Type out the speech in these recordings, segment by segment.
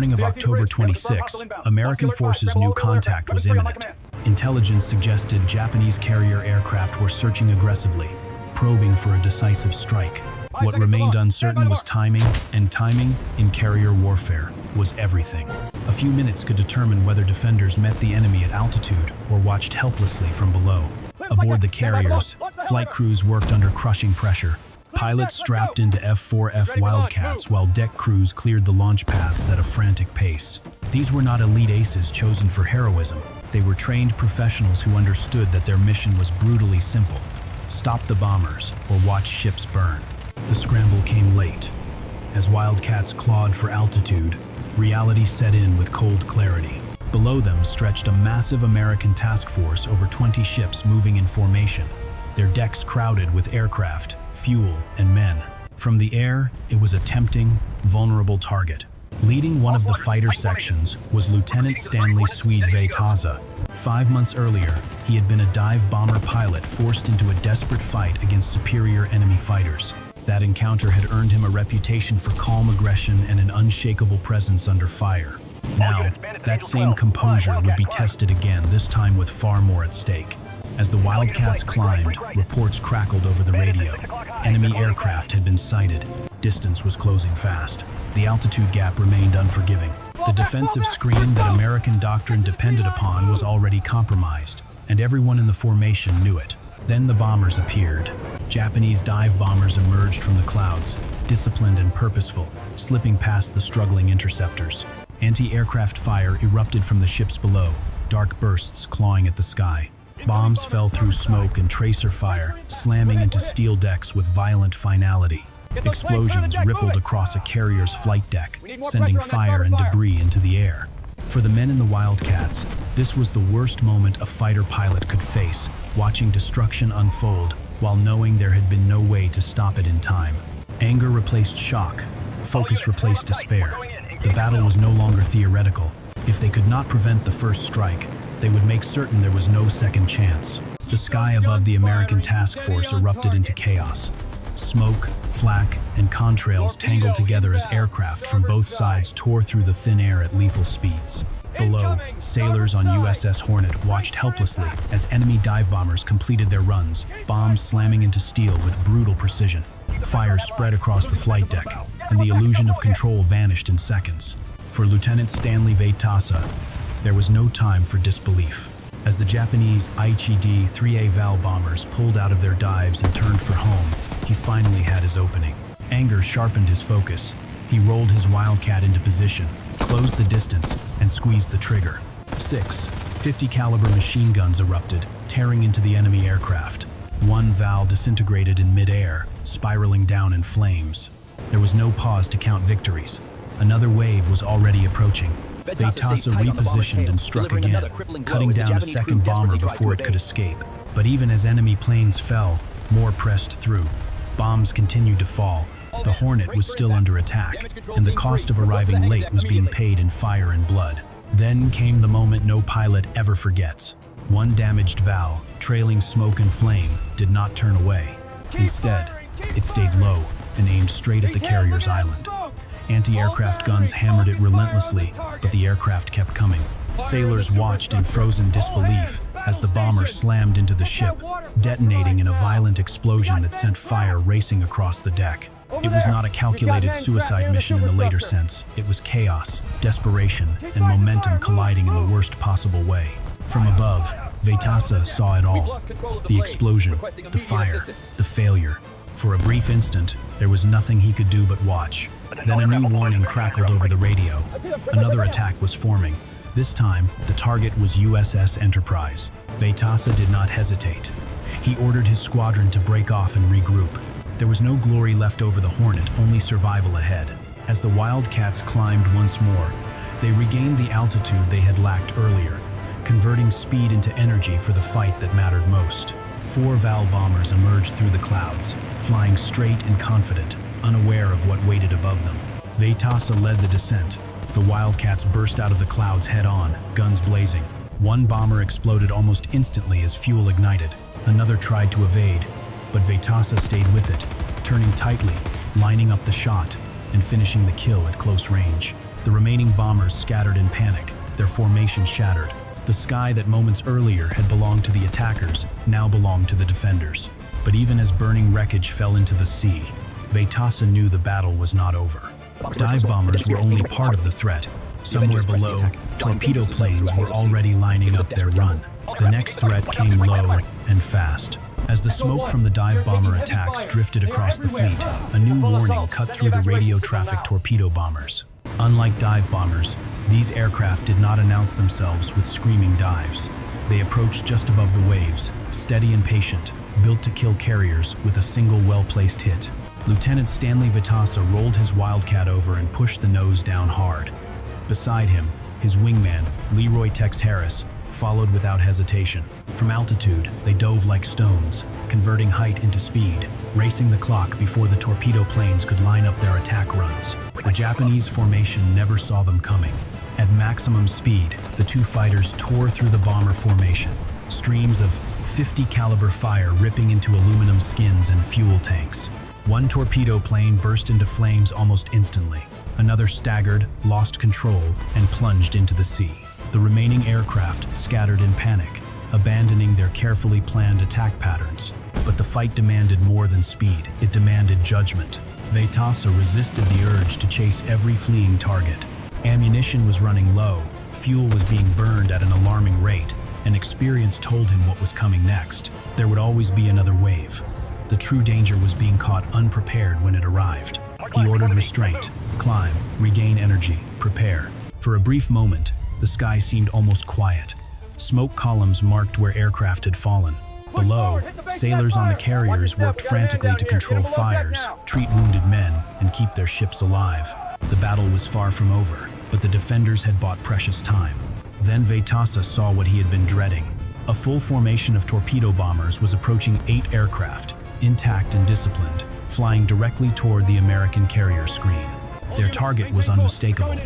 morning of October 26, American forces knew contact was imminent. Intelligence suggested Japanese carrier aircraft were searching aggressively, probing for a decisive strike. What remained uncertain was timing, and timing in carrier warfare was everything. A few minutes could determine whether defenders met the enemy at altitude or watched helplessly from below. Aboard the carriers, flight crews worked under crushing pressure. Pilots strapped into F-4F Wildcats while deck crews cleared the launch paths at a frantic pace. These were not elite aces chosen for heroism. They were trained professionals who understood that their mission was brutally simple: stop the bombers or watch ships burn. The scramble came late. As Wildcats clawed for altitude, reality set in with cold clarity. Below them stretched a massive American task force over 20 ships moving in formation, their decks crowded with aircraft, fuel, and men. From the air, it was a tempting, vulnerable target. Leading one of the fighter sections was Lieutenant Stanley Swede Veitaza. 5 months earlier, he had been a dive bomber pilot forced into a desperate fight against superior enemy fighters. That encounter had earned him a reputation for calm aggression and an unshakable presence under fire. Now, that same composure would be tested again, this time with far more at stake. As the Wildcats climbed, reports crackled over the radio. Enemy aircraft had been sighted. Distance was closing fast. The altitude gap remained unforgiving. The defensive screen that American doctrine depended upon was already compromised, and everyone in the formation knew it. Then the bombers appeared. Japanese dive bombers emerged from the clouds, disciplined and purposeful, slipping past the struggling interceptors. Anti-aircraft fire erupted from the ships below, dark bursts clawing at the sky. Bombs fell through smoke and tracer fire, slamming into steel decks with violent finality. Explosions rippled across a carrier's flight deck, sending fire and debris into the air. For the men in the Wildcats, this was the worst moment a fighter pilot could face, watching destruction unfold while knowing there had been no way to stop it in time. Anger replaced shock. Focus replaced despair. The battle was no longer theoretical. If they could not prevent the first strike, they would make certain there was no second chance. The sky above the American task force erupted into chaos. Smoke, flak, and contrails tangled together as aircraft from both sides tore through the thin air at lethal speeds. Below, sailors on USS Hornet watched helplessly as enemy dive bombers completed their runs, bombs slamming into steel with brutal precision. Fire spread across the flight deck, and the illusion of control vanished in seconds. For Lieutenant Stanley Veitaza, there was no time for disbelief. As the Japanese WWII Val bombers pulled out of their dives and turned for home, he finally had his opening. Anger sharpened his focus. He rolled his Wildcat into position, closed the distance, and squeezed the trigger. 6 .50 caliber machine guns erupted, tearing into the enemy aircraft. One Val disintegrated in mid-air, spiraling down in flames. There was no pause to count victories. Another wave was already approaching. Veitaza repositioned and struck again, cutting down a second bomber before it could escape. But even as enemy planes fell, more pressed through. Bombs continued to fall. The Hornet was still under attack, and the cost of arriving late was being paid in fire and blood. Then came the moment no pilot ever forgets. One damaged Val, trailing smoke and flame, did not turn away. Instead, it stayed low and aimed straight at the carrier's island. Anti-aircraft guns hammered it relentlessly, but the aircraft kept coming. Sailors watched in frozen disbelief as the bomber slammed into the ship, detonating in a violent explosion that sent fire racing across the deck. It was not a calculated suicide mission in the later sense. It was chaos, desperation, and momentum colliding in the worst possible way. From above, Veitaza saw it all. The explosion, the fire, the failure. For a brief instant, there was nothing he could do but watch. Then a new warning crackled over the radio. Another attack was forming. This time, the target was USS Enterprise. Veitaza did not hesitate. He ordered his squadron to break off and regroup. There was no glory left over the Hornet, only survival ahead. As the Wildcats climbed once more, they regained the altitude they had lacked earlier, converting speed into energy for the fight that mattered most. 4 Val bombers emerged through the clouds, flying straight and confident, unaware of what waited above them. Veitaza led the descent. The Wildcats burst out of the clouds head-on, guns blazing. One bomber exploded almost instantly as fuel ignited. Another tried to evade, but Veitaza stayed with it, turning tightly, lining up the shot, and finishing the kill at close range. The remaining bombers scattered in panic, their formation shattered. The sky that moments earlier had belonged to the attackers now belonged to the defenders. But even as burning wreckage fell into the sea, Veitasa knew the battle was not over. Dive bombers were only part of the threat. Somewhere below, torpedo planes were already lining up their run. The next threat came low and fast. As the smoke from the dive bomber attacks drifted across the fleet, a new warning cut through the radio traffic torpedo bombers. Unlike dive bombers, these aircraft did not announce themselves with screaming dives. They approached just above the waves, steady and patient, built to kill carriers with a single well-placed hit. Lieutenant Stanley Veitasa rolled his Wildcat over and pushed the nose down hard. Beside him, his wingman, Leroy Tex Harris, followed without hesitation. From altitude, they dove like stones, converting height into speed, racing the clock before the torpedo planes could line up their attack runs. The Japanese formation never saw them coming. At maximum speed, the two fighters tore through the bomber formation, streams of .50 caliber fire ripping into aluminum skins and fuel tanks. One torpedo plane burst into flames almost instantly. Another staggered, lost control, and plunged into the sea. The remaining aircraft scattered in panic, abandoning their carefully planned attack patterns. But the fight demanded more than speed. It demanded judgment. Veitasa resisted the urge to chase every fleeing target. Ammunition was running low, fuel was being burned at an alarming rate, and experience told him what was coming next. There would always be another wave. The true danger was being caught unprepared when it arrived. He ordered restraint, climb, regain energy, prepare. For a brief moment, the sky seemed almost quiet. Smoke columns marked where aircraft had fallen. Below, sailors on the carriers worked frantically to control fires, treat wounded men, and keep their ships alive. The battle was far from over, but the defenders had bought precious time. Then Veitasa saw what he had been dreading. A full formation of torpedo bombers was approaching 8 aircraft, intact and disciplined, flying directly toward the American carrier screen. Their target was unmistakable.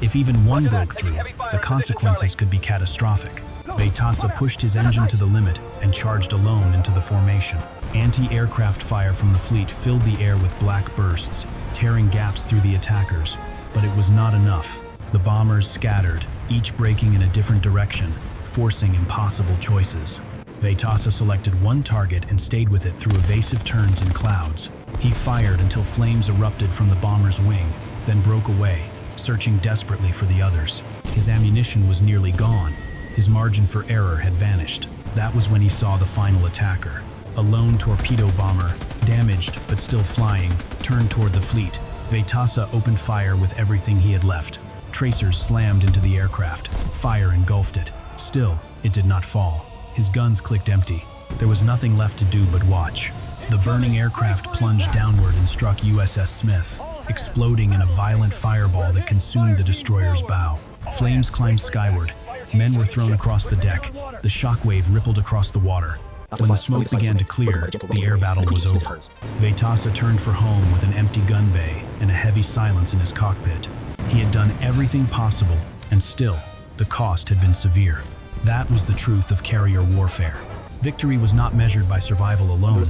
If even one broke through, the consequences could be catastrophic. Veitasa pushed his engine to the limit and charged alone into the formation. Anti-aircraft fire from the fleet filled the air with black bursts, tearing gaps through the attackers. But it was not enough. The bombers scattered, each breaking in a different direction, forcing impossible choices. Veitasa selected one target and stayed with it through evasive turns and clouds. He fired until flames erupted from the bomber's wing, then broke away, searching desperately for the others. His ammunition was nearly gone. His margin for error had vanished. That was when he saw the final attacker. A lone torpedo bomber, damaged but still flying, turned toward the fleet. Veitasa opened fire with everything he had left. Tracers slammed into the aircraft. Fire engulfed it. Still, it did not fall. His guns clicked empty. There was nothing left to do but watch. The burning aircraft plunged downward and struck USS Smith, exploding in a violent fireball that consumed the destroyer's bow. Flames climbed skyward. Men were thrown across the deck. The shockwave rippled across the water. When the smoke began to clear, the air battle was over. Veitasa turned for home with an empty gun bay and a heavy silence in his cockpit. He had done everything possible, and still, the cost had been severe. That was the truth of carrier warfare. Victory was not measured by survival alone,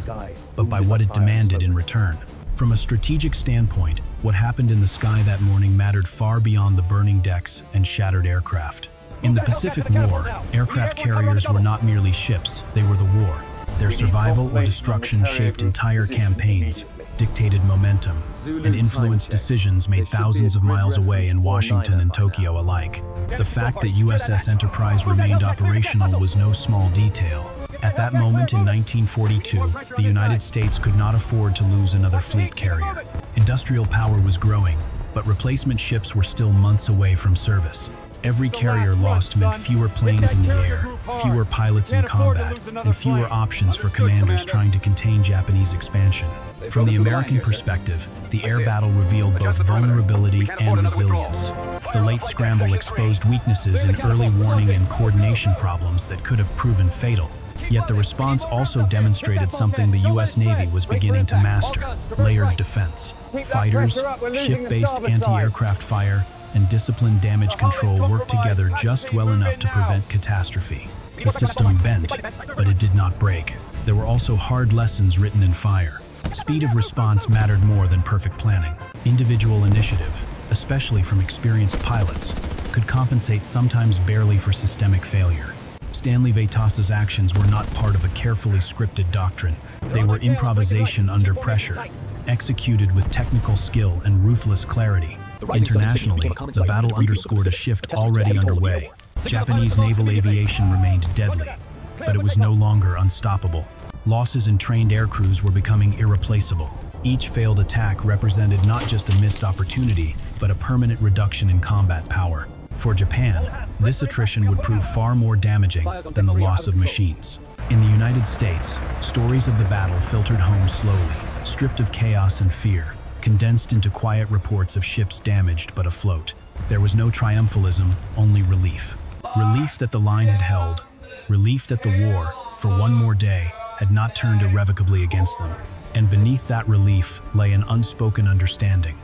but by what it demanded in return. From a strategic standpoint, what happened in the sky that morning mattered far beyond the burning decks and shattered aircraft. In the Pacific War, aircraft carriers were not merely ships, they were the war. Their survival or destruction shaped entire campaigns, dictated momentum, and influenced decisions made thousands of miles away in Washington and Tokyo alike. The fact that USS Enterprise remained operational was no small detail. At that moment in 1942, the United States could not afford to lose another fleet carrier. Industrial power was growing, but replacement ships were still months away from service. Every carrier lost meant fewer planes in the air, fewer pilots in combat, and fewer options for commanders trying to contain Japanese expansion. From the American perspective, the air battle revealed both vulnerability and resilience. The late scramble exposed weaknesses in early warning and coordination problems that could have proven fatal. Yet the response also demonstrated something the U.S. Navy was beginning to master: layered defense. Fighters, ship-based anti-aircraft fire, and disciplined damage control worked together just well enough to prevent catastrophe. The system bent, but it did not break. There were also hard lessons written in fire. Speed of response mattered more than perfect planning. Individual initiative, especially from experienced pilots, could compensate sometimes barely for systemic failure. Stanley Vaitassa's actions were not part of a carefully scripted doctrine. They were improvisation under pressure, executed with technical skill and ruthless clarity. Internationally, the battle underscored a shift already underway. Japanese naval aviation remained deadly, but it was no longer unstoppable. Losses in trained aircrews were becoming irreplaceable. Each failed attack represented not just a missed opportunity, but a permanent reduction in combat power. For Japan, this attrition would prove far more damaging than the loss of machines. In the United States, stories of the battle filtered home slowly, stripped of chaos and fear, condensed into quiet reports of ships damaged but afloat. There was no triumphalism, only relief. Relief that the line had held. Relief that the war, for one more day, had not turned irrevocably against them. And beneath that relief lay an unspoken understanding.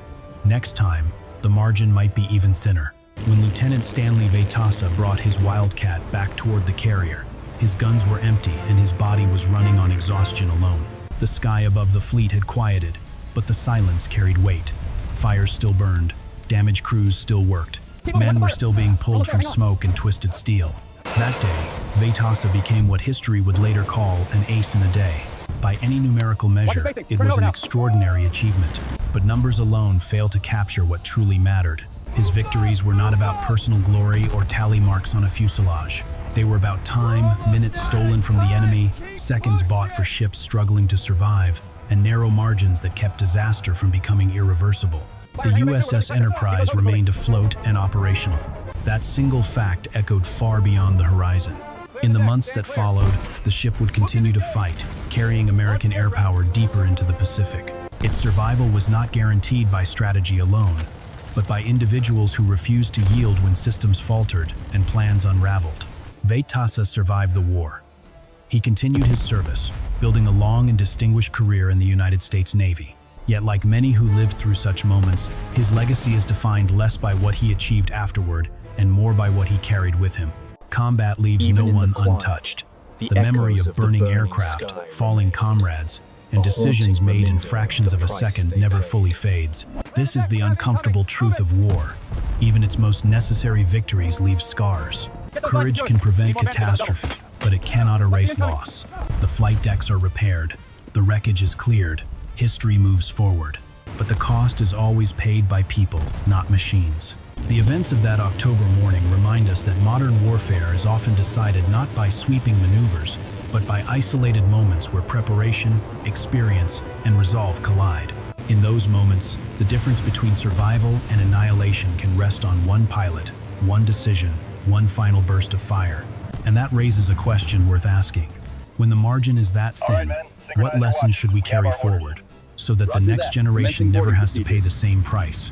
Next time, the margin might be even thinner. When Lieutenant Stanley Vaitassa brought his Wildcat back toward the carrier, his guns were empty and his body was running on exhaustion alone. The sky above the fleet had quieted, but the silence carried weight. Fires still burned, damaged crews still worked. Men were still being pulled from smoke and twisted steel. That day, Vaitassa became what history would later call an ace in a day. By any numerical measure, it was an extraordinary achievement. But numbers alone fail to capture what truly mattered. His victories were not about personal glory or tally marks on a fuselage. They were about time, minutes stolen from the enemy, seconds bought for ships struggling to survive, and narrow margins that kept disaster from becoming irreversible. The USS Enterprise remained afloat and operational. That single fact echoed far beyond the horizon. In the months that followed, the ship would continue to fight, carrying American air power deeper into the Pacific. Its survival was not guaranteed by strategy alone, but by individuals who refused to yield when systems faltered and plans unraveled. Vaitassa survived the war. He continued his service, building a long and distinguished career in the United States Navy. Yet, like many who lived through such moments, his legacy is defined less by what he achieved afterward and more by what he carried with him. Combat leaves no one untouched. The memory of burning aircraft, falling comrades, and decisions made in fractions of a second never fully fades. This is the uncomfortable truth of war. Even its most necessary victories leave scars. Courage can prevent catastrophe, but it cannot erase loss. The flight decks are repaired. The wreckage is cleared. History moves forward. But the cost is always paid by people, not machines. The events of that October morning remind us that modern warfare is often decided not by sweeping maneuvers, but by isolated moments where preparation, experience, and resolve collide. In those moments, the difference between survival and annihilation can rest on one pilot, one decision, one final burst of fire. And that raises a question worth asking. When the margin is that thin, what lessons should we carry forward, so that the next generation never has to pay the same price?